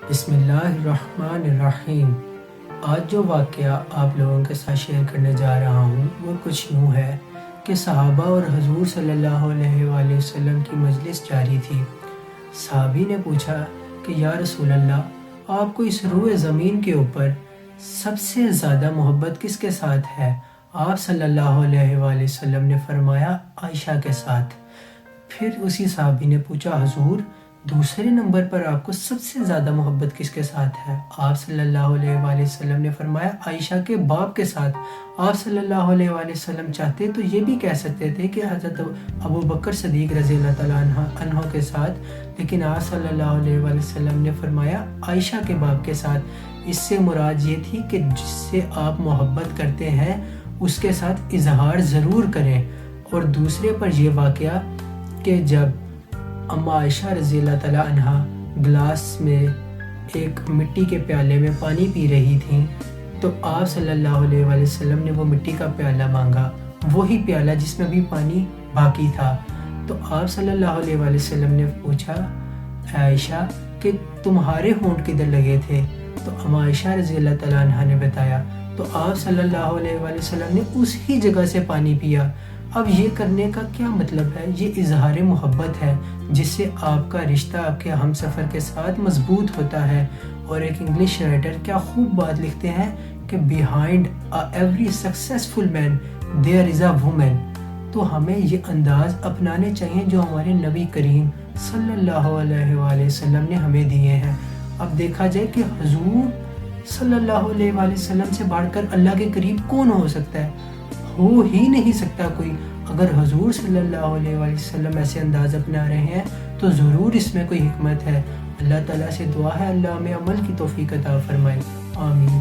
بسم اللہ الرحمن الرحیم۔ آج جو واقعہ آپ لوگوں کے ساتھ شیئر کرنے جا رہا ہوں وہ کچھ یوں ہے کہ صحابہ اور حضور صلی اللہ علیہ وآلہ وسلم کی مجلس جاری تھی۔ صحابی نے پوچھا کہ یا رسول اللہ، آپ کو اس روئے زمین کے اوپر سب سے زیادہ محبت کس کے ساتھ ہے؟ آپ صلی اللہ علیہ وآلہ وسلم نے فرمایا عائشہ کے ساتھ۔ پھر اسی صحابی نے پوچھا حضور، دوسرے نمبر پر آپ کو سب سے زیادہ محبت کس کے ساتھ ہے؟ آپ صلی اللہ علیہ وآلہ وسلم نے فرمایا عائشہ کے باپ کے ساتھ۔ آپ صلی اللہ علیہ وآلہ وسلم چاہتے تو یہ بھی کہہ سکتے تھے کہ حضرت ابو بکر صدیق رضی اللہ تعالیٰ عنہ کے ساتھ، لیکن آپ صلی اللہ علیہ وآلہ وسلم نے فرمایا عائشہ کے باپ کے ساتھ۔ اس سے مراد یہ تھی کہ جس سے آپ محبت کرتے ہیں اس کے ساتھ اظہار ضرور کریں۔ اور دوسرے پر یہ واقعہ کہ جب اما عائشہ رضی اللہ تعالیٰ عنہ گلاس میں ایک مٹی کے پیالے میں پانی پی رہی تھیں تو آپ صلی اللہ علیہ وآلہ وسلم نے وہ مٹی کا پیالہ مانگا، وہی پیالہ جس میں بھی پانی باقی تھا۔ تو آپ صلی اللہ علیہ وآلہ وسلم نے پوچھا اے عائشہ کہ تمہارے ہونٹ کدھر لگے تھے؟ تو اما عائشہ رضی اللہ تعالیٰ عنہ نے بتایا تو آپ صلی اللہ علیہ وآلہ وسلم نے اس ہی جگہ سے پانی پیا۔ اب یہ کرنے کا کیا مطلب ہے؟ یہ اظہار محبت ہے جس سے آپ کا رشتہ آپ کے ہم سفر کے ساتھ مضبوط ہوتا ہے۔ اور ایک انگلش رائٹر کیا خوب بات لکھتے ہیں کہ behind every successful man there is a woman۔ تو ہمیں یہ انداز اپنانے چاہیے جو ہمارے نبی کریم صلی اللہ علیہ وآلہ وسلم نے ہمیں دیے ہیں۔ اب دیکھا جائے کہ حضور صلی اللہ علیہ وآلہ وسلم سے بڑھ کر اللہ کے قریب کون ہو سکتا ہے؟ ہو ہی نہیں سکتا کوئی۔ اگر حضور صلی اللہ علیہ وآلہ وسلم ایسے انداز اپنا رہے ہیں تو ضرور اس میں کوئی حکمت ہے۔ اللہ تعالیٰ سے دعا ہے اللہ ہمیں عمل کی توفیق عطا فرمائے، آمین۔